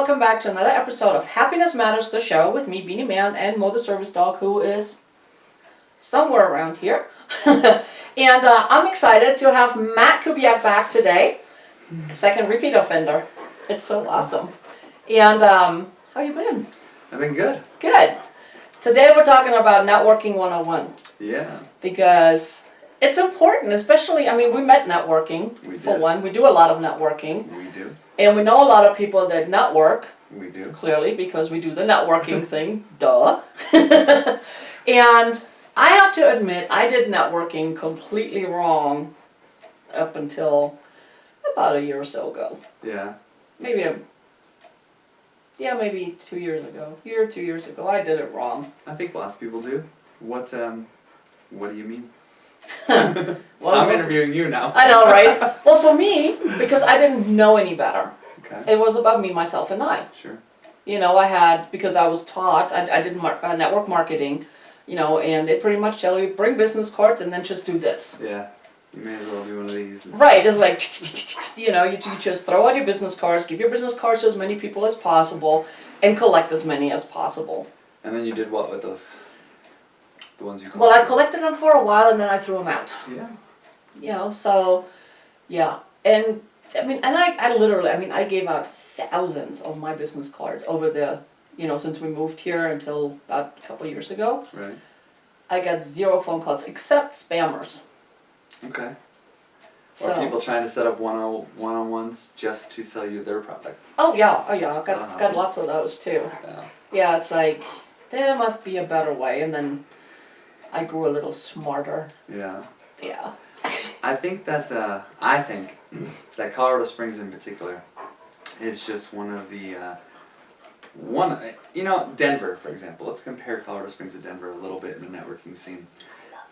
welcome back to another episode of Happiness Matters, the show with me, Beanie Man, and Mo the Service Dog, who is somewhere around here. And I'm excited to have Matt Kubiak back today, second repeat offender. It's so awesome. And how you been? I've been good. Good. Today we're talking about Networking 101. Yeah. Because it's important, especially, I mean, we met networking, for one. We do a lot of networking. We do. And we know a lot of people that network. We do. Clearly, because we do the networking thing. Duh. And I have to admit, I did networking completely wrong up until about a year or so ago. Yeah. Maybe 2 years ago. A year or 2 years ago, I did it wrong. I think lots of people do. What do you mean? Well, I'm interviewing you now. I know, right? Well, for me, because I didn't know any better. Okay. It was about me, myself, and I. Sure. You know, because I was taught, I did network marketing, you know, and they pretty much tell you, bring business cards and then just do this. Yeah. You may as well do one of these. Right, it's like, you know, you just throw out your business cards, give your business cards to as many people as possible, and collect as many as possible. And then you did what with those? The ones you collected? Well, I collected them for a while and then I threw them out. Yeah. You know, so, yeah. And, I mean, and I literally, I mean, I gave out thousands of my business cards over the, you know, since we moved here until about a couple years ago. Right. I got 0 phone calls, except spammers. Okay. So, Or people trying to set up one-on-ones just to sell you their product. oh yeah, I've got lots of those too. Yeah. Yeah, it's like, there must be a better way, and then I grew a little smarter. Yeah. Yeah. I think that Colorado Springs in particular is just one of the, Denver, for example. Let's compare Colorado Springs to Denver a little bit in the networking scene.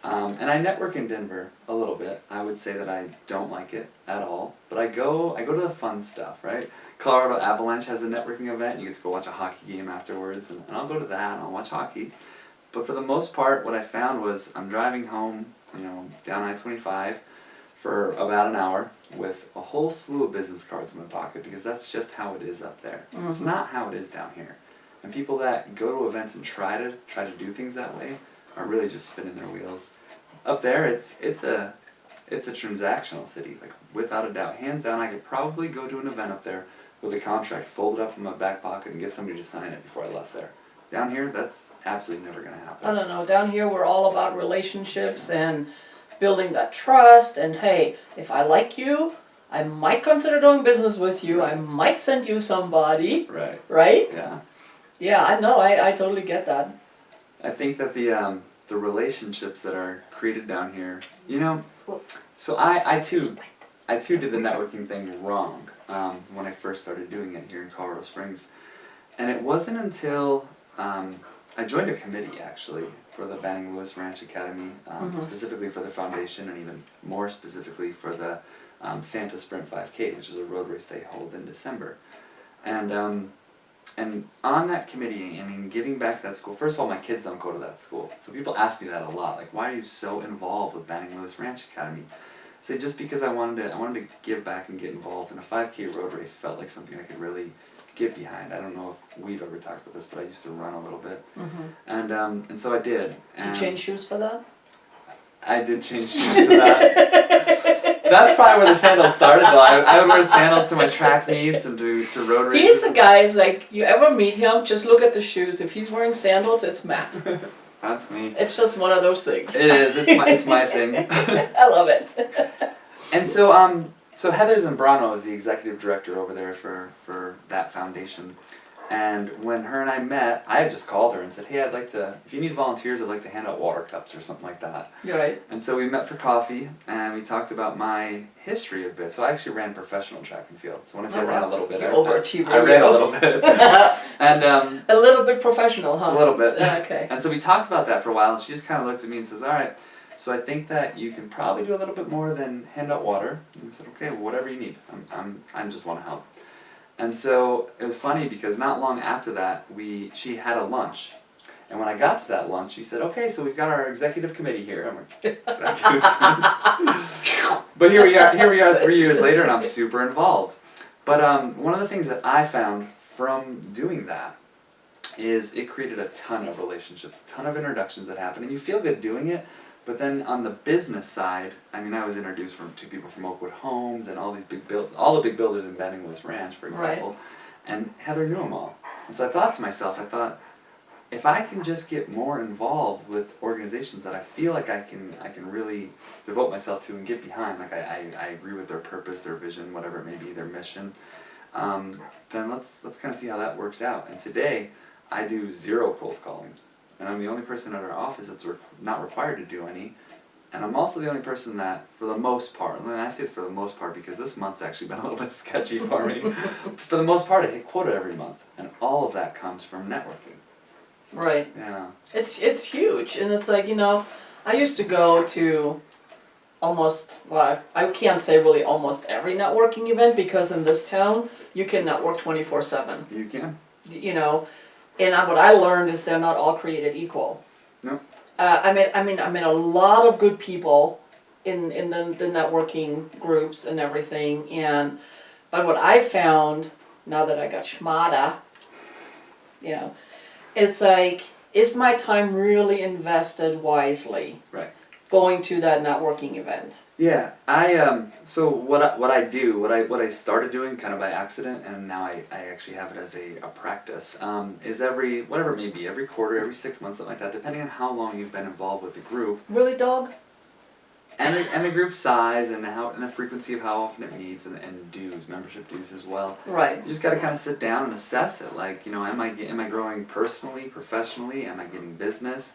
And I network in Denver a little bit. I would say that I don't like it at all, but I go to the fun stuff, right? Colorado Avalanche has a networking event. You get to go watch a hockey game afterwards, and I'll go to that and I'll watch hockey. But for the most part, what I found was I'm driving home, you know, down I-25 for about an hour with a whole slew of business cards in my pocket, because that's just how it is up there. Mm-hmm. It's not how it is down here. And people that go to events and try to do things that way are really just spinning their wheels. Up there, it's a transactional city, like without a doubt. Hands down, I could probably go to an event up there with a contract folded up in my back pocket and get somebody to sign it before I left there. Down here, that's absolutely never going to happen. I don't know. Down here, we're all about relationships and building that trust. And hey, if I like you, I might consider doing business with you. Right. I might send you somebody. Right. Right? Yeah. Yeah, I know. I totally get that. I think that the relationships that are created down here, you know, so I too did the networking thing wrong when I first started doing it here in Colorado Springs. And it wasn't until I joined a committee, actually, for the Banning Lewis Ranch Academy, specifically for the foundation, and even more specifically for the Santa Sprint 5K, which is a road race they hold in December. And on that committee, I mean, giving back to that school, first of all, my kids don't go to that school. So people ask me that a lot, like, why are you so involved with Banning Lewis Ranch Academy? I say, just because I wanted to give back and get involved, and a 5K road race felt like something I could really get behind. I don't know if we've ever talked about this, but I used to run a little bit. And so I did. And You change shoes for that? I did change shoes for that. That's probably where the sandals started, though. I would wear sandals to my track meets and to road races. He's the guy, is like, you ever meet him, just look at the shoes. If he's wearing sandals, it's Matt. That's me. It's just one of those things. It is. It's my thing. I love it. And so Heather Zambrano is the executive director over there for that foundation. And when her and I met, I had just called her and said, hey, if you need volunteers, I'd like to hand out water cups or something like that. Right. And so we met for coffee, and we talked about my history a bit. So I actually ran professional track and field. So when I say ran a little bit, I ran a little bit. And a little bit professional, huh? A little bit. Okay. And so we talked about that for a while, and she just kind of looked at me and says, all right, so I think that you can probably do a little bit more than hand out water. And I said, okay, well, whatever you need. I just want to help. And so it was funny because not long after that, she had a lunch. And when I got to that lunch, she said, okay, so we've got our executive committee here. I'm like, executive committee? But here we are 3 years later, and I'm super involved. But one of the things that I found from doing that is it created a ton of relationships, a ton of introductions that happen, and you feel good doing it. But then on the business side, I mean, I was introduced to people from Oakwood Homes and all these all the big builders in Bending Woods Ranch, for example, and Heather knew them all. And so I thought to myself, if I can just get more involved with organizations that I feel like I can really devote myself to and get behind, like I agree with their purpose, their vision, whatever it may be, their mission, then let's kind of see how that works out. And today, I do 0 cold calling. And I'm the only person at our office that's not required to do any. And I'm also the only person that, for the most part, and I say for the most part because this month's actually been a little bit sketchy for me, for the most part I hit quota every month. And all of that comes from networking. Right. Yeah. It's huge, and it's like, I used to go to almost, well, I can't say really almost every networking event, because in this town you can network 24/7. You can. And what I learned is they're not all created equal. No. I mean, a lot of good people in the networking groups and everything, but what I found, now that I got schmada, it's like, is my time really invested wisely? Right. Going to that networking event. Yeah, so what I started doing kind of by accident, and now I actually have it as a practice, is whatever it may be, every quarter, every 6 months, something like that, depending on how long you've been involved with the group. Really, dog? And the group size and the frequency of how often it meets, and dues, membership dues as well. Right. You just got to kind of sit down and assess it. Like, am I growing personally, professionally? Am I getting business?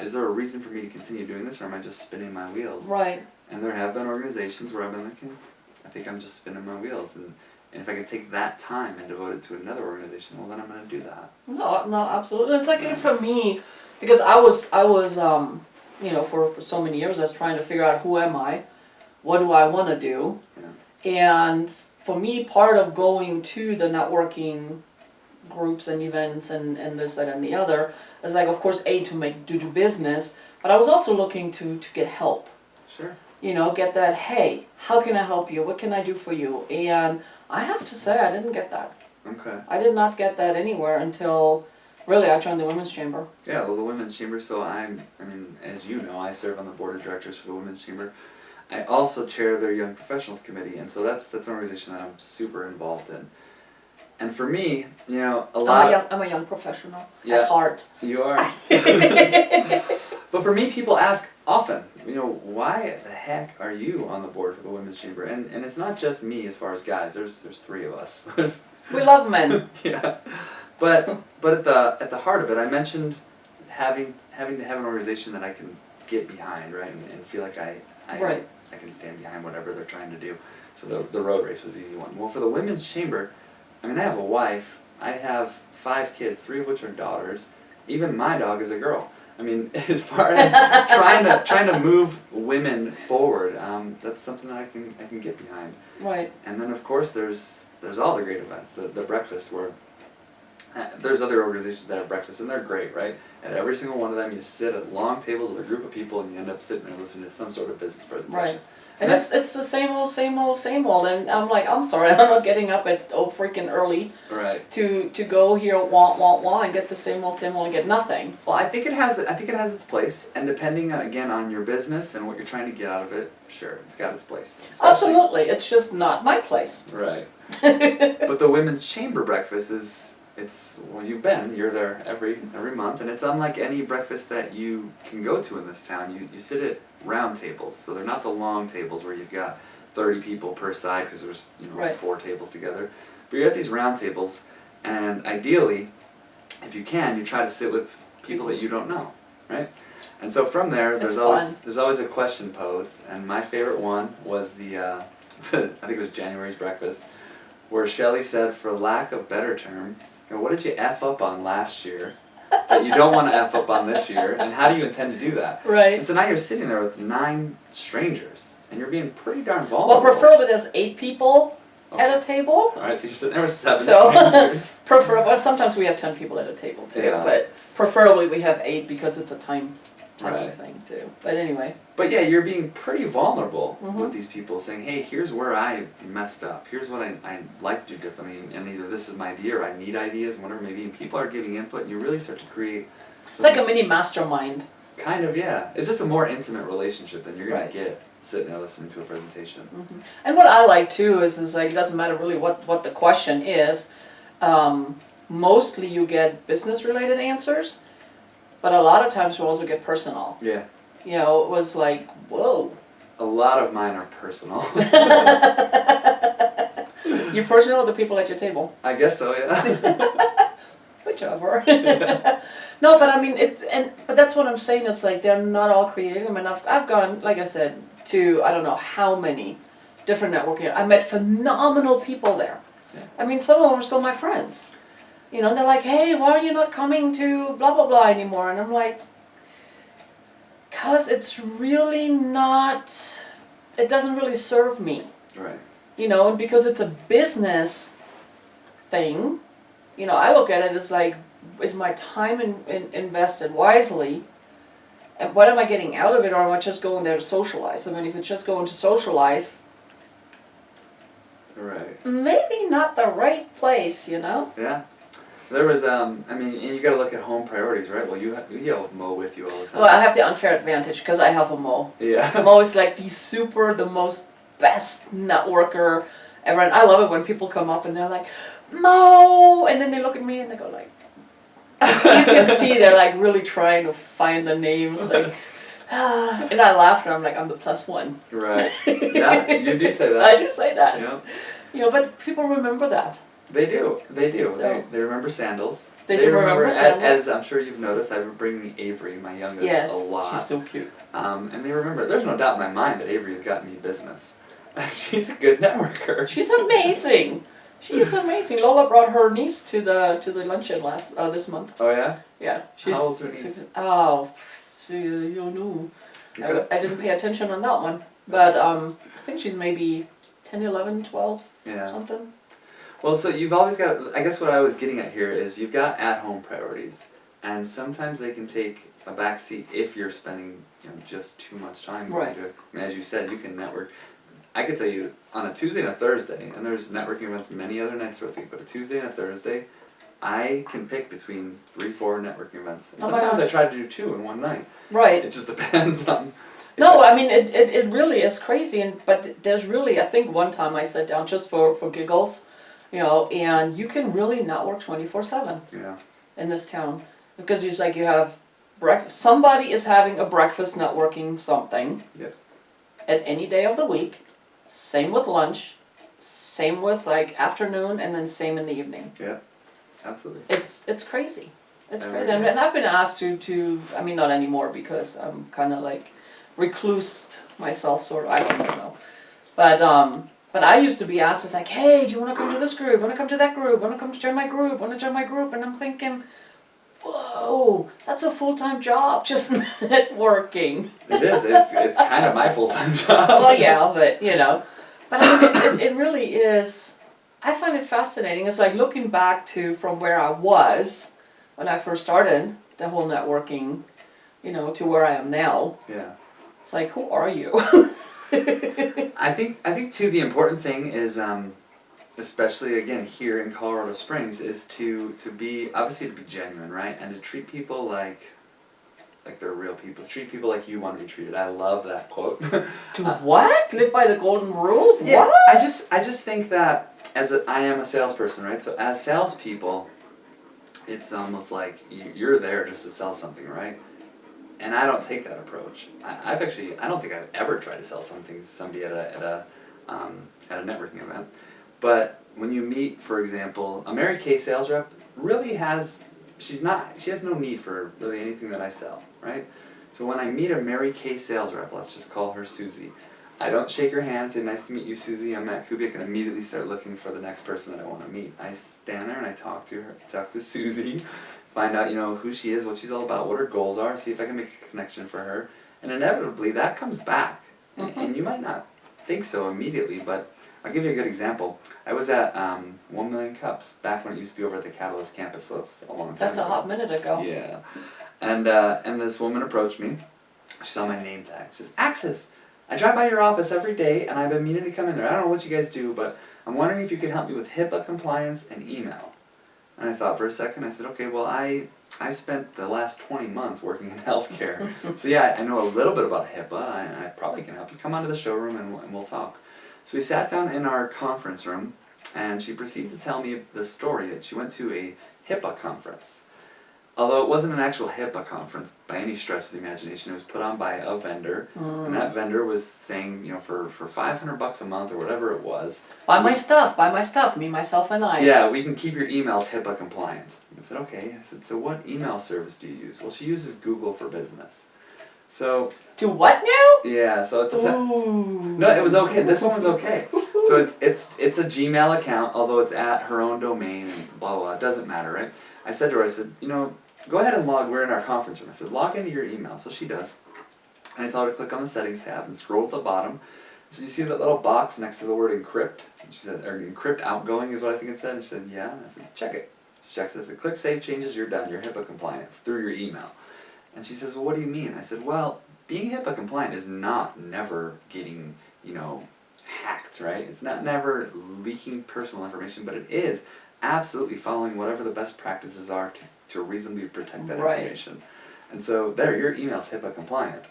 Is there a reason for me to continue doing this, or am I just spinning my wheels? Right. And there have been organizations where I've been thinking, I think I'm just spinning my wheels, and if I can take that time and devote it to another organization, well, then I'm going to do that. No, absolutely. It's like, for me, because I was for so many years I was trying to figure out, who am I, what do I want to do, and for me, part of going to the networking groups and events and this, that, and the other is, like, of course, to do business, but I was also looking to get help. Sure. Get that, hey, how can I help you? What can I do for you? And I have to say, I didn't get that. Okay. I did not get that anywhere until, really, I joined the Women's Chamber. Yeah, well, the Women's Chamber, so as you know, I serve on the board of directors for the Women's Chamber. I also chair their Young Professionals Committee, and so that's an organization that I'm super involved in. And for me, I'm a young professional at heart. You are. But for me, people ask often, why the heck are you on the board for the Women's Chamber? And it's not just me as far as guys. There's 3 of us. We love men. Yeah. But at the heart of it, I mentioned having to have an organization that I can get behind, right, and feel like I can stand behind whatever they're trying to do. So the road race was the easy one. Well, for the Women's Chamber, I have a wife, I have 5 kids, 3 of which are daughters. Even my dog is a girl. As far as trying to move women forward, that's something that I can get behind. Right. And then of course there's all the great events, the breakfast where there's other organizations that have breakfast, and they're great, right? At every single one of them, you sit at long tables with a group of people, and you end up sitting there listening to some sort of business presentation. Right. And it's the same old, and I'm like, I'm sorry, I'm not getting up at freaking early. Right. To go here, wah, and get the same old, and get nothing. Well, I think it has its place, and depending again on your business and what you're trying to get out of it, sure, it's got its place. Absolutely, it's just not my place. Right. But the Women's Chamber breakfast you're there every month, and it's unlike any breakfast that you can go to in this town. You sit at round tables, so they're not the long tables where you've got 30 people per side, because there's 4 tables together, but you're at these round tables, and ideally, if you can, you try to sit with people that you don't know, right? And so from there, there's always a question posed, and my favorite one was I think it was January's breakfast, where Shelley said, for lack of better term, what did you F up on last year that you don't want to F up on this year, and how do you intend to do that? Right. And so now you're sitting there with 9 strangers, and you're being pretty darn vulnerable. Well, preferably there's 8 people at a table. Alright, so you're sitting there with 7 strangers. Well, sometimes we have 10 people at a table too, but preferably we have 8 because it's a time type Right. of thing too. But anyway. But yeah, you're being pretty vulnerable Mhm. with these people, saying, "Hey, here's where I messed up. Here's what I'd like to do differently, and either this is my idea or I need ideas, and whatever maybe." And people are giving input, and you really start to create. It's like a mini mastermind. Kind of, yeah. It's just a more intimate relationship than you're gonna Right. get sitting there listening to a presentation. And what I like too is like, it doesn't matter really what the question is. Mostly you get business related answers, but a lot of times you also get personal. Yeah. You know, it was like, whoa. A lot of mine are personal. You're personal with the people at your table. I guess so, yeah. Whichever. No, but I mean, but that's what I'm saying. It's like they're not all creative, and I've gone, like I said, to I don't know how many different networking. I met phenomenal people there. Yeah. I mean, some of them are still my friends. You know, and they're like, "Hey, why are you not coming to blah blah blah anymore?" And I'm like, "Cause it's really not. It doesn't really serve me." Right. You know, and because it's a business thing, you know, I look at it as like, is my time invested wisely? And what am I getting out of it, or am I just going there to socialize? I mean, if it's just going to socialize, Right. maybe not the right place, you know? Yeah. There was, I mean, and you gotta look at home priorities, right? Well, you have Mo with you all the time. Well, I have the unfair advantage because I have a Mo. Yeah. Mo is like the most best networker ever. And I love it when people come up and they're like, Mo! And then they look at me and they go like, you can see they're like really trying to find the names. Like, and I laugh and I'm like, I'm the +1. Right. Yeah, you do say that. I do say that. Yeah. You know, but people remember that. They do. They do. So- They remember sandals. They still remember sandals. As I'm sure you've noticed, I bring Avery, my youngest, Yes, a lot. she's so cute. And they remember. There's no doubt in my mind that Avery's gotten me business. She's a good networker. She's amazing. She is amazing. Lola brought her niece to the luncheon this month. Oh yeah. Yeah. How old's her niece? You don't know. Okay. I didn't pay attention on that one, but I think she's maybe 10, 11, 12, Yeah. something. Well, so you've always got. I guess what I was getting at here is you've got at-home priorities, and sometimes they can take a backseat if you're spending just too much time going Right. to it. I mean, as you said, you can network. I could tell you on a Tuesday and a Thursday, and there's networking events many other nights throughout the week, but a Tuesday and a Thursday, I can pick between 3, 4 networking events. And Oh my sometimes I gosh. try to do 2 in one night. Right. It just depends on. No, I mean it really is crazy, but there's really, I think one time I sat down just for giggles, you know, and you can really network 24/7 Yeah. in this town because it's like you have somebody is having a breakfast networking something. Yep. At any day of the week. Same with lunch. Same with like afternoon, and then same in the evening. Yeah. Absolutely. It's crazy. It's I crazy. agree. And I've been asked to I mean not anymore because I'm kind of like reclused myself sort of, I don't know. But I used to be asked, it's like, hey, do you want to come to this group? Want to come to that group? Want to come to join my group? Want to join my group? And I'm thinking, whoa, that's a full-time job, just networking. It is. It's kind of my full-time job. Well, yeah, but you know, but I mean, it really is. I find it fascinating. It's like looking back to from where I was when I first started the whole networking, you know, to where I am now. Yeah. It's like, who are you? I think too the important thing is especially again here in Colorado Springs is to be obviously to be genuine, right? And to treat people like they're real people. Treat people like you want to be treated. I love that quote. To what? Live by the golden rule? Yeah, What? I just think that I am a salesperson, right? So as salespeople, it's almost like you're there just to sell something, right? And I don't take that approach. I don't think I've ever tried to sell something to somebody at a networking event. But when you meet, for example, a Mary Kay sales rep really she has no need for really anything that I sell, right? So when I meet a Mary Kay sales rep, let's just call her Susie, I don't shake her hand, say, nice to meet you, Susie, I'm Matt Kubiak, and immediately start looking for the next person that I want to meet. I stand there and I talk to Susie, find out, who she is, what she's all about, what her goals are, see if I can make a connection for her. And inevitably, that comes back. And you might not think so immediately, but I'll give you a good example. I was at 1 Million Cups back when it used to be over at the Catalyst campus, so that's a long time That's ago. a hot minute ago. Yeah. And this woman approached me. She saw my name tag. She says, Axis, I drive by your office every day and I've been meaning to come in there. I don't know what you guys do, but I'm wondering if you could help me with HIPAA compliance and email. And I thought for a second, I said, okay, well, I spent the last 20 months working in healthcare. So yeah, I know a little bit about HIPAA, and I probably can help you. Come onto the showroom and we'll talk. So we sat down in our conference room, and she proceeds to tell me the story that she went to a HIPAA conference. Although it wasn't an actual HIPAA conference by any stretch of the imagination, it was put on by a vendor, and that vendor was saying, you know, for $500 a month or whatever it was. Buy my stuff, me, myself, and I. Yeah, we can keep your emails HIPAA compliant. I said, okay. I said, so what email service do you use? Well, she uses Google for Business. So. To what now? Yeah, so it's Ooh. no, it was okay. This one was okay. So it's a Gmail account, although it's at her own domain and blah blah. It doesn't matter, right? I said to her, I said, you know, go ahead and log. We're in our conference room. I said, log into your email. So she does. And I tell her to click on the settings tab and scroll to the bottom. So you see that little box next to the word encrypt? And she said, or encrypt outgoing is what I think it said. And she said, yeah. And I said, check it. She checks it. I said, click save changes, you're done. You're HIPAA compliant through your email. And she says, well, what do you mean? I said, well, being HIPAA compliant is not never getting, you know, hacked, right? It's not never leaking personal information, but it is absolutely following whatever the best practices are to reasonably protect that information. And so there, your email's HIPAA compliant.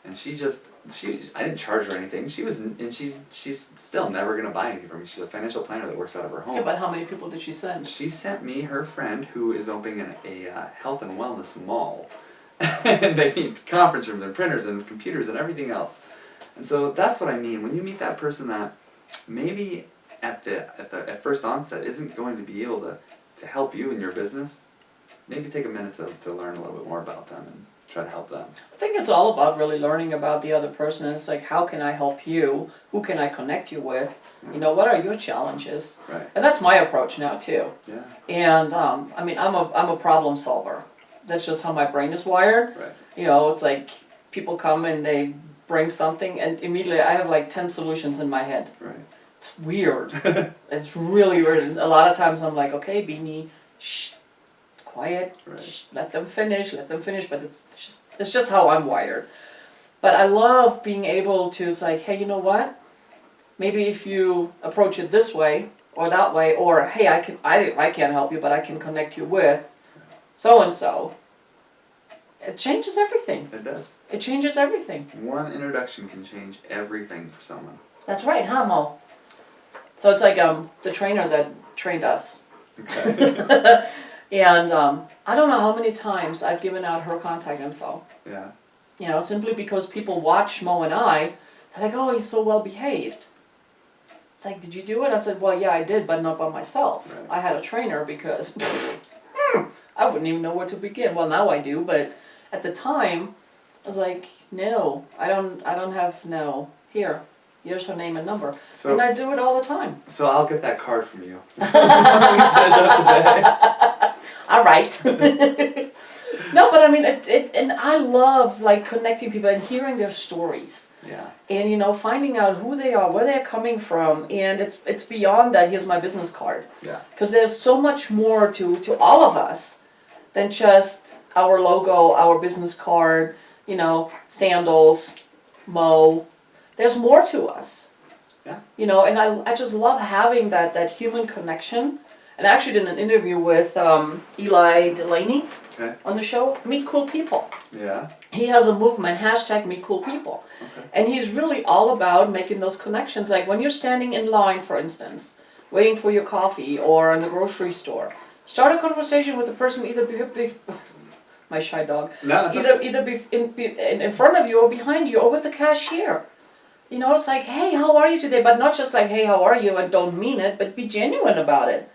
And I didn't charge her anything. She's still never gonna buy anything from me. She's a financial planner that works out of her home. Yeah, but how many people did she send? She sent me her friend who is opening a health and wellness mall. And they need conference rooms and printers and computers and everything else. And so that's what I mean. When you meet that person that maybe at first onset isn't going to be able to help you in your business, maybe take a minute to learn a little bit more about them and try to help them. I think it's all about really learning about the other person. It's like, how can I help you? Who can I connect you with? You know, what are your challenges? Right. And that's my approach now too. Yeah. And I mean, I'm a problem solver. That's just how my brain is wired. Right. You know, it's like people come and they bring something, and immediately I have like 10 solutions in my head. Right. It's weird. It's really weird. And a lot of times I'm like, okay, Beanie, shh, quiet, Right. shh, let them finish. But it's just how I'm wired. But I love being able to, it's like, hey, you know what? Maybe if you approach it this way or that way, or hey, I can't help you, but I can connect you with so and so. It changes everything. It does. It changes everything. One introduction can change everything for someone. That's right, huh, Mo? So it's like the trainer that trained us. Okay. And I don't know how many times I've given out her contact info. Yeah. You know, simply because people watch Mo and I, they're like, oh, he's so well behaved. It's like, did you do it? I said, well, yeah, I did, but not by myself. Right. I had a trainer because I wouldn't even know where to begin. Well, now I do, but at the time, I was like, no, I don't have, no. Here's her name and number. So, and I do it all the time. So I'll get that card from you. When we finish up today. All right. No, but I mean, and I love like connecting people and hearing their stories. Yeah. And you know, finding out who they are, where they're coming from, and it's beyond that. Here's my business card. Yeah. Because there's so much more to all of us than just our logo, our business card. You know, sandals, Mo. There's more to us. Yeah. You know, and I just love having that human connection. And I actually did an interview with Eli Delaney on the show, Meet Cool People. Yeah. He has a movement, #MeetCoolPeople. Okay. And he's really all about making those connections. Like when you're standing in line, for instance, waiting for your coffee or in the grocery store, start a conversation with the person my shy dog. No, it's Either be in front of you or behind you or with the cashier. You know, it's like, hey, how are you today? But not just like, hey, how are you? And don't mean it, but be genuine about it.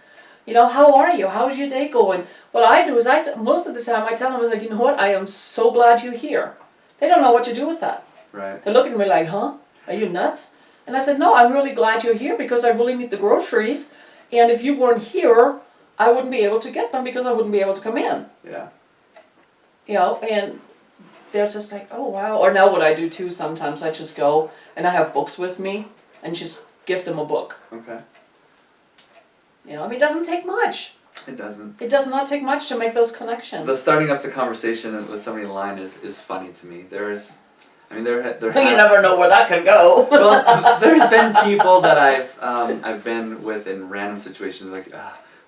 You know, how are you? How's your day going? What I do is most of the time I tell them, like, you know what? I am so glad you're here. They don't know what to do with that. Right. They look at me like, huh? Are you nuts? And I said, no, I'm really glad you're here because I really need the groceries. And if you weren't here, I wouldn't be able to get them because I wouldn't be able to come in. Yeah. You know, and they're just like, oh, wow. Or now what I do too, sometimes I just go and I have books with me and just gift them a book. Okay. You know, I mean, it doesn't take much. It doesn't. It does not take much to make those connections. The starting up the conversation with somebody in line is funny to me. There You never know where that could go. well, there's been people that I've been with in random situations like,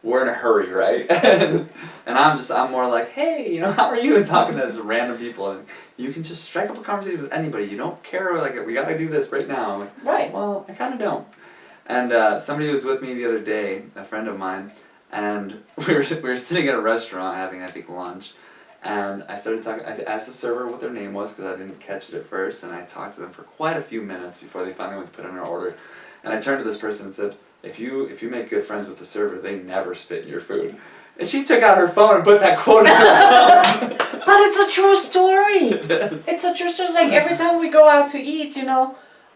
we're in a hurry, right? and I'm more like, hey, how are you? And talking to these random people, and you can just strike up a conversation with anybody. You don't care, like, we gotta do this right now. I'm like, right. Well, I kind of don't. And somebody was with me the other day, a friend of mine, and we were sitting at a restaurant having, I think, lunch. And I started talking, I asked the server what their name was because I didn't catch it at first, and I talked to them for quite a few minutes before they finally went to put in their order. And I turned to this person and said, if you make good friends with the server, they never spit in your food. And she took out her phone and put that quote in her phone. But it's a true story. It is. It's a true story. It's like every time we go out to eat,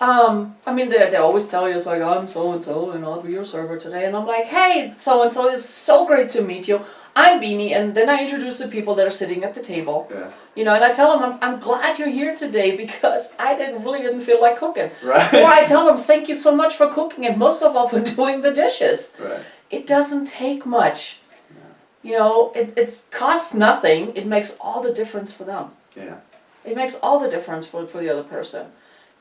I mean, they always tell you, it's like, I'm so-and-so, and I'll be your server today. And I'm like, hey, so-and-so, it's so great to meet you. I'm Beanie, and then I introduce the people that are sitting at the table. Yeah. And I tell them, I'm glad you're here today because I really didn't feel like cooking. Right. Or I tell them, thank you so much for cooking, and most of all for doing the dishes. Right. It doesn't take much. It costs nothing. It makes all the difference for them. Yeah. It makes all the difference for the other person.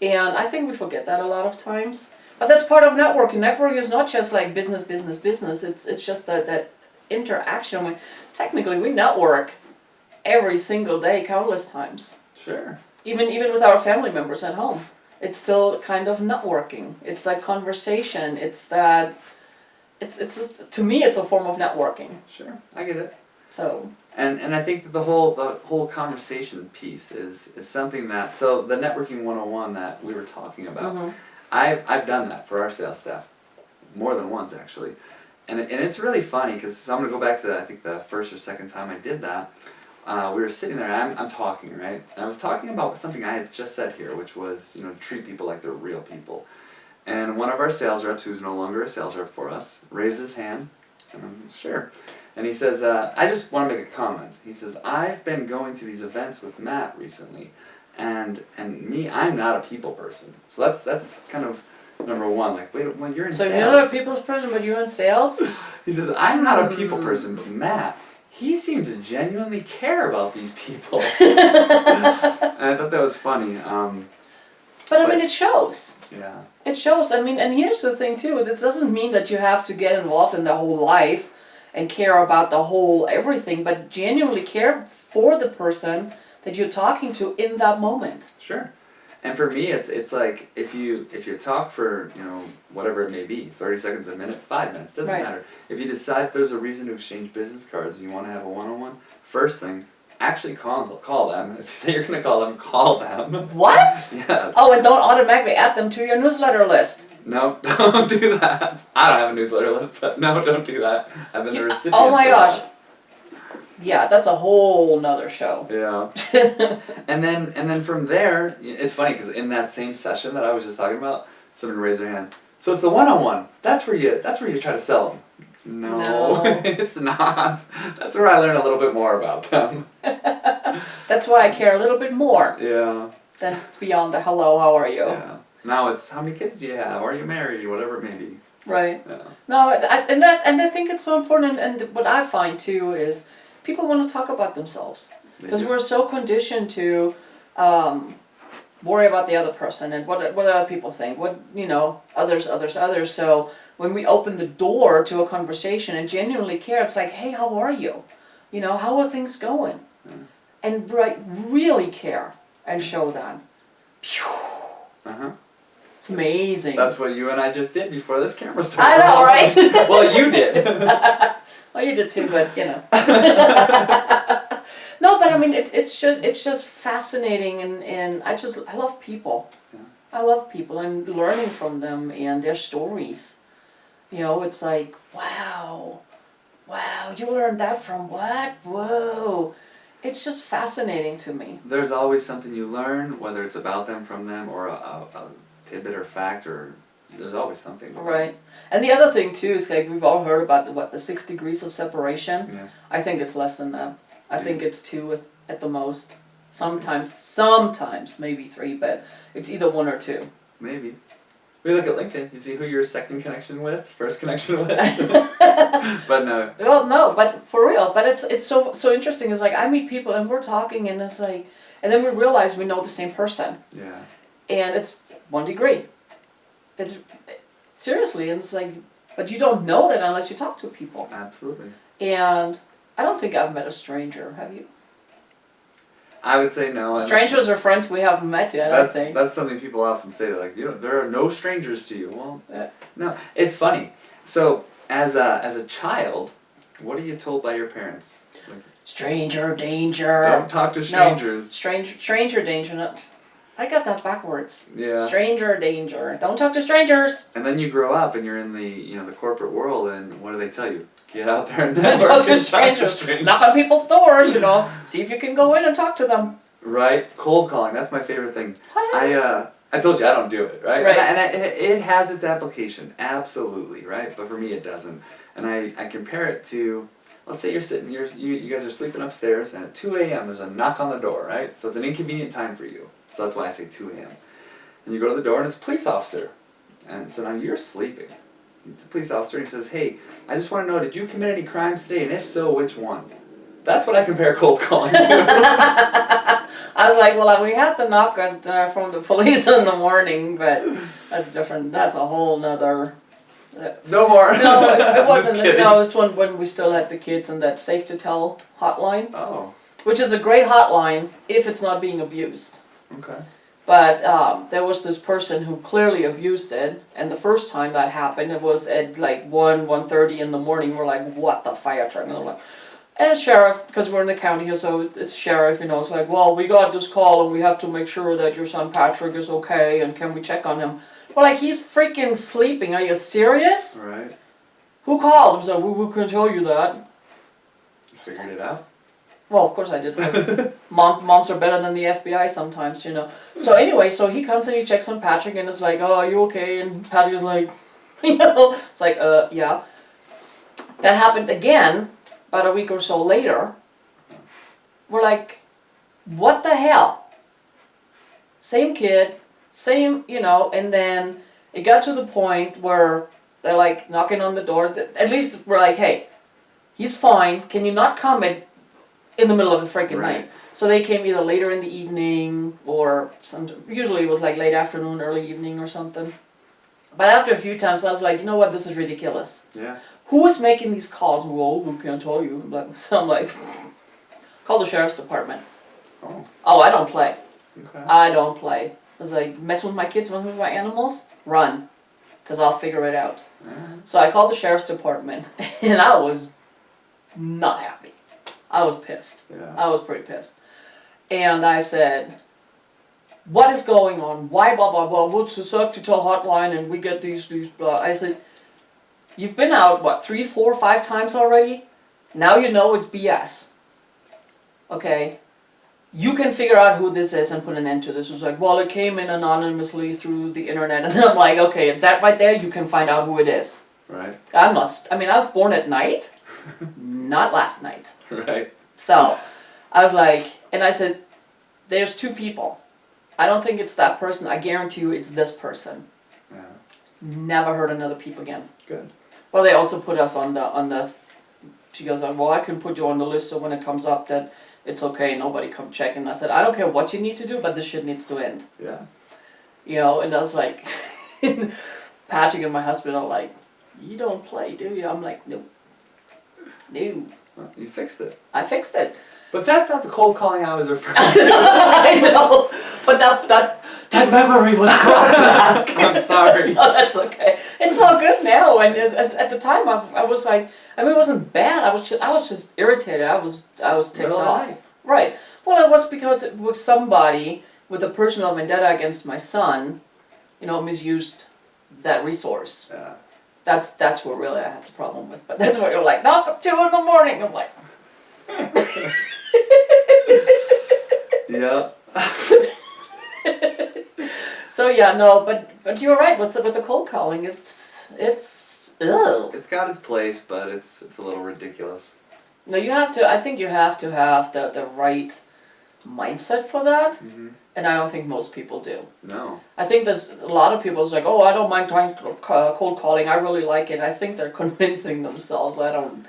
And I think we forget that a lot of times. But that's part of networking. Networking is not just like business. It's just that interaction. Technically, we network every single day, countless times. Sure. Even with our family members at home. It's still kind of networking. It's that conversation. It's that... It's to me, it's a form of networking. Sure, I get it. So. And I think that the whole conversation piece is something that, so the networking 101 that we were talking about, Mm-hmm. I've done that for our sales staff more than once actually, and it's really funny because I'm gonna go back to I think the first or second time I did that. We were sitting there and I'm talking, right, and I was talking about something I had just said here, which was to treat people like they're real people. And one of our sales reps, who's no longer a sales rep for us, raises his hand, and I'm sure. And he says, I just want to make a comment. He says, I've been going to these events with Matt recently, and me, I'm not a people person. So that's kind of number one. Like, wait, when you're in So sales. you're not a people's person, but you're in sales? He says, I'm not a people person, but Matt, he seems to genuinely care about these people. And I thought that was funny. But I mean, it shows. Yeah. It shows. I mean, and here's the thing too. It doesn't mean that you have to get involved in their whole life and care about the whole everything, but genuinely care for the person that you're talking to in that moment. Sure. And for me, it's like if you talk for whatever it may be, 30 seconds, a minute, 5 minutes, doesn't Right. matter. If you decide there's a reason to exchange business cards, you want to have a one-on-one. First thing, actually call them. If you say you're gonna call them, call them. What? Yes. Oh, and don't automatically add them to your newsletter list. No, don't do that. I don't have a newsletter list, but no, don't do that. I've been the recipient. Oh my for gosh. that. Yeah, that's a whole nother show. Yeah. And then from there, it's funny because in that same session that I was just talking about, someone raised their hand. So it's the one-on-one. That's where you try to sell them. No, it's not. That's where I learn a little bit more about them. That's why I care a little bit more Yeah. than beyond the hello, how are you? Yeah. Now it's how many kids do you have? Are you married? Whatever it may be. Right. Yeah. No, and I think it's so important. And what I find too is people want to talk about themselves because we're so conditioned to worry about the other person and what other people think. What others. So when we open the door to a conversation and genuinely care, it's like, hey, how are you? How are things going? Yeah. And really care and show that. Phew. Uh-huh. It's amazing. That's what you and I just did before this camera started. I know, right? Well, you did. Well, you did too, but No, but I mean, it's just fascinating, and I love people. Yeah. I love people and learning from them and their stories. It's like, wow, you learned that from what? Whoa. It's just fascinating to me. There's always something you learn, whether it's about them, from them, or a tidbit or fact, or there's always something. Right. And the other thing too is like we've all heard about the 6 degrees of separation. Yeah. I think it's less than that. I Yeah. think it's 2 at the most. Sometimes maybe 3, but it's either 1 or 2. Maybe. We look at LinkedIn, you see who your second connection with, first connection with. But no. Well, no, but for real. But it's so interesting. It's like I meet people and we're talking and it's like, and then we realize we know the same person. Yeah. And it's 1 degree. It's seriously, and it's like, but you don't know that unless you talk to people. Absolutely. And I don't think I've met a stranger. Have you? I would say no. Strangers are friends we haven't met yet. I think that's something people often say. They're like, there are no strangers to you. Well, Yeah. no, it's funny. So as a child, what are you told by your parents? Like, stranger danger. don't talk to strangers. No, stranger danger. No, I got that backwards. Yeah. Stranger danger. Don't talk to strangers. And then you grow up and you're in the corporate world, and what do they tell you? Get out there and Don't network talk to and talk to strangers. strangers. Knock on people's doors. See if you can go in and talk to them. Right, cold calling. That's my favorite thing. I told you I don't do it, right? Right. It has its application, absolutely, right? But for me, it doesn't. And I compare it to, let's say you guys are sleeping upstairs, and at 2 a.m. there's a knock on the door, right? So it's an inconvenient time for you. So that's why I say 2 a.m. And you go to the door, and it's a police officer. And so now you're sleeping. It's a police officer, and he says, "Hey, I just want to know, did you commit any crimes today? And if so, which one?" That's what I compare cold calling to. I was like, well, we had the knock from the police in the morning, but that's different. That's a whole nother. No more. No, it Just wasn't. kidding. No, it's when we still had the kids and that Safe to Tell hotline, Oh, which is a great hotline if it's not being abused. okay. But there was this person who clearly abused it, and the first time that happened, it was at like 1:30 in the morning. We're like, what the fire truck? And they're like, and it's sheriff, because we're in the county here, so it's sheriff, it's like, well, we got this call and we have to make sure that your son Patrick is okay, and can we check on him? We're like, he's freaking sleeping, are you serious? Right. Who called? I was like, we can tell you that. You figured it out? Well, of course I did, because moms are better than the FBI sometimes, So anyway, so he comes and he checks on Patrick and is like, oh, are you okay? And Patrick is like, it's like, yeah. That happened again, about a week or so later. We're like, what the hell? Same kid, same, and then it got to the point where they're like knocking on the door. At least we're like, hey, he's fine. Can you not come in the middle of the freaking Right. night? So they came either later in the evening or usually it was like late afternoon, early evening or something. But after a few times I was like, you know what, this is ridiculous. Yeah. Who is making these calls? Well, who can tell you? So I'm like, call the sheriff's department. Oh, Oh, I don't play. okay. I don't play. I was like, mess with my kids, mess with my animals, run. Because I'll figure it out. Alright. So I called the sheriff's department, and I was not happy. I was pissed. Yeah. I was pretty pissed. And I said, what is going on? Why blah, blah, blah? What's the Safe to Tell hotline? And we get these, blah. I said, you've been out, 3, 4, 5 times already? Now you know it's BS. Okay? You can figure out who this is and put an end to this. It was like, well, it came in anonymously through the internet. And I'm like, okay, that right there, you can find out who it is. Right. I was born at night, not last night. Right. So, I was like, and I said, there's 2 people. I don't think it's that person. I guarantee you it's this person. Yeah. Never heard another peep again. Good. Well, they also put us on the, she goes, well, I can put you on the list so when it comes up that it's okay, nobody come check. And I said, I don't care what you need to do, but this shit needs to end. Yeah. And I was like, Patrick and my husband are like, you don't play, do you? I'm like, no. No. Well, you fixed it. I fixed it. But that's not the cold calling I was referring to. I know, but that memory was brought back. I'm sorry. No, that's okay. It's all good now. And at the time, I was like, it wasn't bad. I was just irritated. I was ticked Middle of the off. night. Right. Well, it was because it was somebody with a personal vendetta against my son, misused that resource. Yeah. That's what really I had the problem with. But that's what you're like, knock at 2 in the morning. I'm like. Yeah. So yeah, no, but you're right with the cold calling. It's ugh. It's got its place, but it's a little ridiculous. No, you have to. I think you have to have the right mindset for that. Mm-hmm. And I don't think most people do. No. I think there's a lot of people who's like, oh, I don't mind trying cold calling. I really like it. I think they're convincing themselves. I don't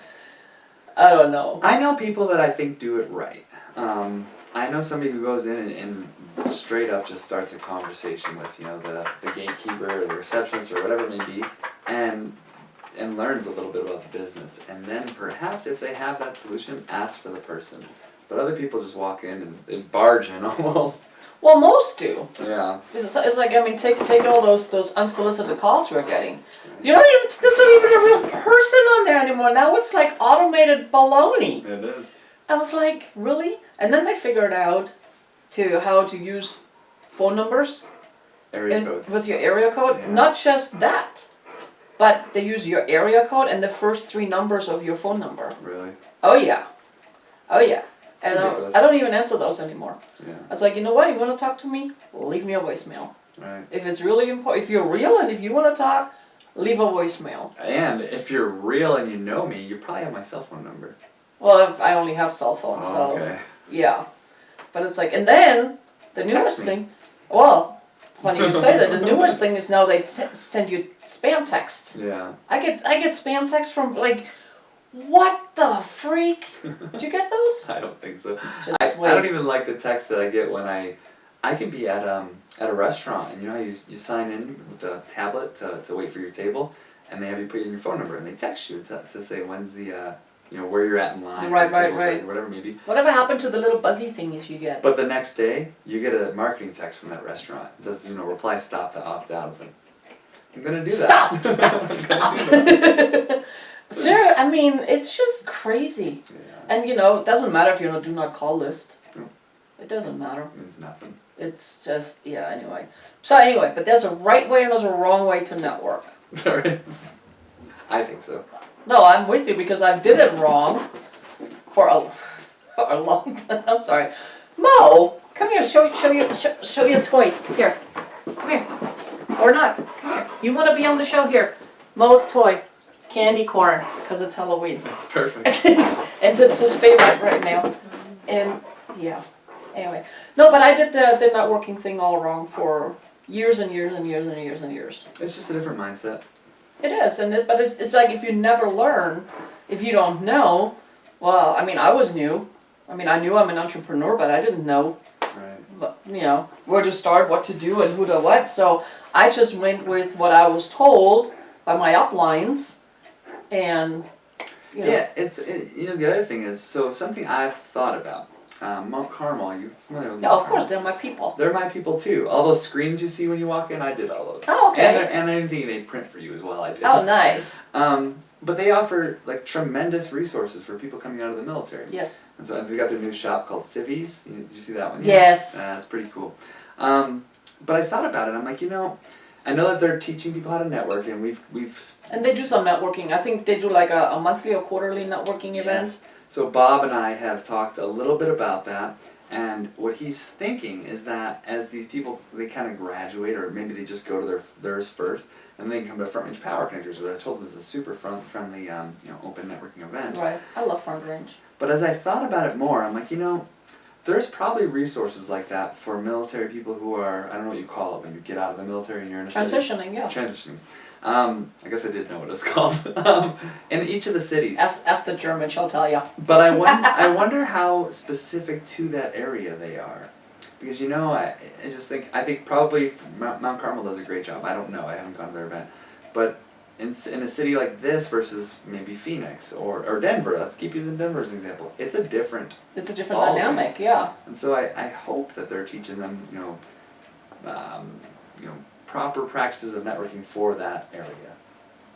know. I know people that I think do it right. I know somebody who goes in and straight up just starts a conversation with, you know, the gatekeeper or the receptionist or whatever it may be, and learns a little bit about the business. And then perhaps if they have that solution, ask for the person. But other people just walk in and they barge in almost. Well, most do. Yeah. It's like, I mean, take all those unsolicited calls we're getting. There's not even a real person on there anymore. Now it's like automated baloney. It is. I was like, really? And then they figured out how to use phone numbers Area codes. with your area code. Yeah. Not just that, but they use your area code and the first 3 numbers of your phone number. Really? Oh yeah. Oh yeah. And Ridiculous. I don't even answer those anymore. Yeah. I was like, you know what? You want to talk to me? Leave me a voicemail. Right. If it's really important, if you're real and if you want to talk, leave a voicemail. And if you're real and you know me, you probably have my cell phone number. Well, I only have cell phones, Oh, so okay. yeah. But it's like, and then the Text newest me. thing. Well, funny you say that. The newest thing is now they send you spam texts. Yeah. I get spam texts from like, what the freak? Did you get those? I don't think so. Just I wait. don't even like the text that I get when I can be at a restaurant, and you know how you sign in with the tablet to wait for your table, and they have you put in your phone number and they text you to say when's the where you're at in line, Right, your table's right. ready, whatever it may be. Whatever happened to the little buzzy thingies you get? But the next day you get a marketing text from that restaurant. It says reply stop to opt out. It's like, I'm gonna do that. Stop. Seriously, I mean, it's just crazy. Yeah, And it doesn't matter if you're on a do not call list. No. It doesn't matter. it means nothing. It's just, yeah, anyway. So anyway, but there's a right way and there's a wrong way to network. There is. I think so. No, I'm with you because I did it wrong for a long time. I'm sorry. Mo, come here, show you a toy. Here, come here. Or not, come here. You want to be on the show here. Mo's toy, candy corn, because it's Halloween. That's perfect. And it's his favorite right now. And yeah, anyway. No, but I did the networking thing all wrong for years and years and years and years and years. It's just a different mindset. It is, but it's like if you never learn, if you don't know, well, I mean, I was new. I mean, I knew I'm an entrepreneur, but I didn't know, Right. where to start, what to do, and who to what. So I just went with what I was told by my uplines, and Yeah, the other thing is, so something I've thought about, Mount Carmel, are you familiar with Yeah, Mount of course, Carmel? they're my people. They're my people too. All those screens you see when you walk in, I did all those. Oh, okay. And anything they print for you as well, I did. Oh, nice. But they offer like tremendous resources for people coming out of the military. Yes. And so they got their new shop called Civies. Did you see that one? Yes. It's pretty cool. But I thought about it. I'm like, I know that they're teaching people how to network, and we've And they do some networking. I think they do like a monthly or quarterly networking event. Yes. So Bob and I have talked a little bit about that, and what he's thinking is that as these people, they kind of graduate, or maybe they just go to theirs first, and then they come to Front Range Power Connectors, which I told them is a super friendly, open networking event. Right. I love Front Range. But as I thought about it more, I'm like, there's probably resources like that for military people who are, I don't know what you call it when you get out of the military and you're in a city. Transitioning, yeah. Transitioning. I guess I did know what it's called. In each of the cities. Ask the German, she'll tell you. But I wonder how specific to that area they are. Because I think probably Mount Carmel does a great job. I don't know, I haven't gone to their event. But in a city like this versus maybe Phoenix or Denver, let's keep using Denver as an example. It's a different. It's a different ballgame. dynamic, yeah. And so I hope that they're teaching them, proper practices of networking for that area.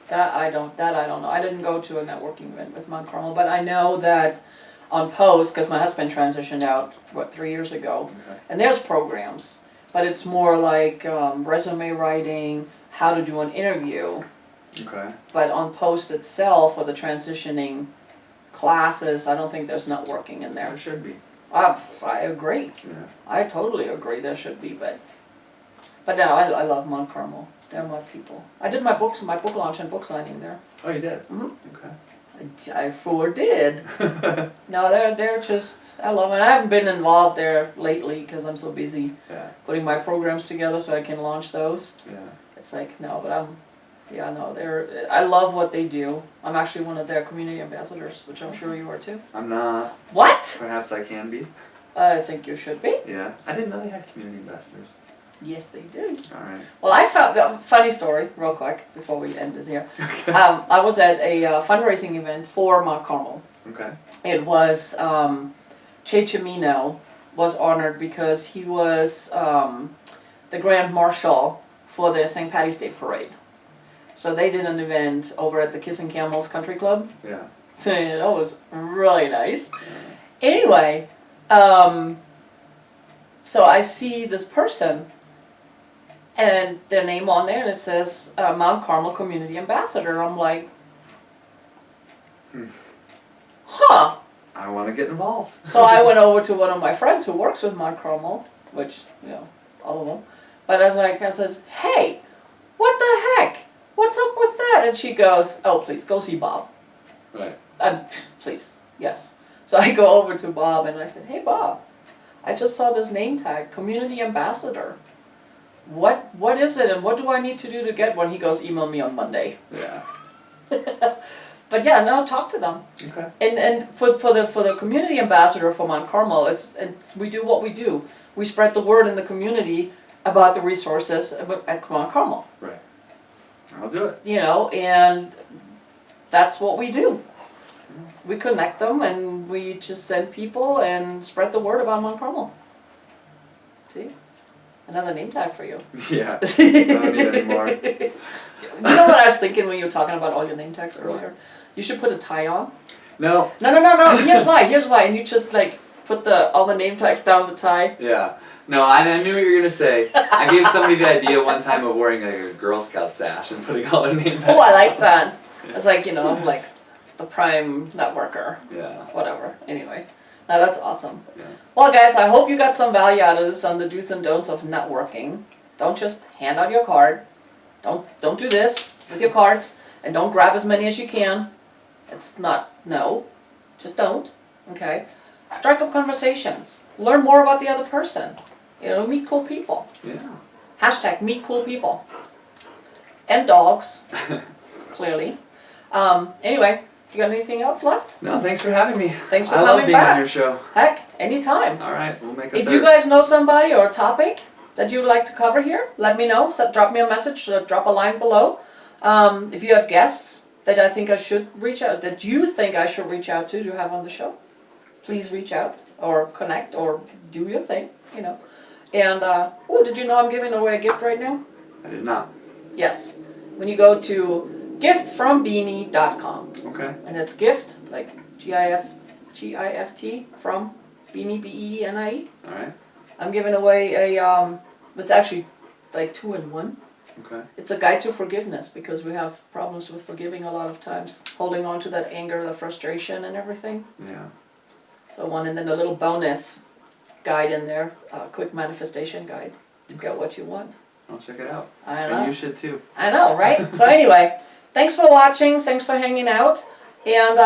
That I don't know. I didn't go to a networking event with Mount Carmel, but I know that on Post, because my husband transitioned out, 3 years ago, Okay. and there's programs, but it's more like resume writing, how to do an interview. Okay. But on Post itself, for the transitioning classes, I don't think there's networking in there. There should be. I agree. Yeah. I totally agree there should be, but no, I love Mount Carmel. They're my people. I did my book launch and book signing there. Oh, you did? Mhm. Okay. I sure did. No, they're just, I love it. I haven't been involved there lately because I'm so busy Yeah, putting my programs together so I can launch those. yeah. It's like, no, but I love what they do. I'm actually one of their community ambassadors, which I'm sure you are too. I'm not. What? Perhaps I can be. I think you should be. Yeah. I didn't know they had community ambassadors. Yes, they do. All right. Well, I found a funny story, real quick, before we end it here. Okay. I was at a fundraising event for Mount Carmel. Okay. It was Che Chimino was honored because he was the Grand Marshal for the St. Patty's Day Parade. So they did an event over at the Kissing Camels Country Club. Yeah. That was really nice. Yeah. Anyway, so I see this person and their name on there, and it says Mount Carmel Community Ambassador. I'm like, huh. I want to get involved. So I went over to one of my friends who works with Mount Carmel, which, all of them. But I said, hey, what the heck? What's up with that? And she goes, oh, please, go see Bob. Right. Please, yes. So I go over to Bob and I said, hey, Bob, I just saw this name tag, Community Ambassador. What is it, and what do I need to do to get one? He goes, email me on Monday. Yeah. But yeah, no, talk to them. Okay. And for the community ambassador for Mount Carmel, it's we do what we do. We spread the word in the community about the resources at Mount Carmel. Right. I'll do it. And that's what we do. We connect them and we just send people and spread the word about Mount Carmel. See? Another name tag for you. Yeah. I don't need any more. You know what I was thinking when you were talking about all your name tags earlier? You should put a tie on. No. No. Here's why. And you just put all the name tags down the tie. Yeah. No, I knew what you were gonna say. I gave somebody the idea one time of wearing a Girl Scout sash and putting all their name tags. Oh, I like that. It's like the prime networker. Yeah. Whatever. Anyway. Now that's awesome. Yeah. Well, guys, I hope you got some value out of this on the do's and don'ts of networking. Don't just hand out your card. Don't do this with your cards, and don't grab as many as you can. It's not, no. Just don't. Okay? Strike up conversations. Learn more about the other person. Meet cool people. Yeah. Hashtag meet cool people. And dogs, clearly. Anyway, you got anything else left? No, thanks for having me. Thanks for I coming love being back. on your show. Heck, anytime. All right, we'll make a If third. you guys know somebody or a topic that you'd like to cover here, let me know. So drop me a message, drop a line below. If you have guests that I think I should reach out, that you think I should reach out to have on the show, please reach out or connect or do your thing, And, did you know I'm giving away a gift right now? I did not. Yes. When you go to giftfrombeanie.com. Okay. And it's gift, like G-I-F-T, from Beanie, B-E-E-N-I-E. All right. I'm giving away it's actually like 2-in-1. Okay. It's a guide to forgiveness because we have problems with forgiving a lot of times, holding on to that anger, the frustration and everything. Yeah. So and then a little bonus guide in there, a quick manifestation guide to get what you want. I'll check it out. I know. And you should too. I know, right? So anyway, thanks for watching, thanks for hanging out, and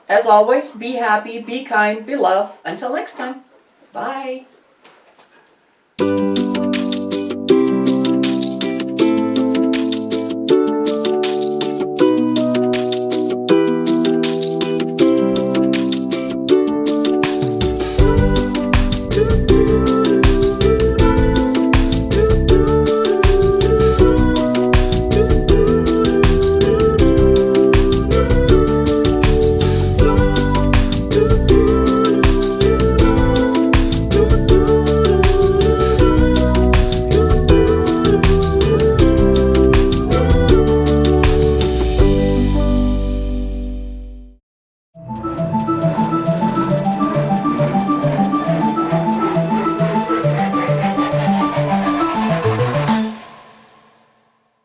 as always, be happy, be kind, be loved. Until next time, bye.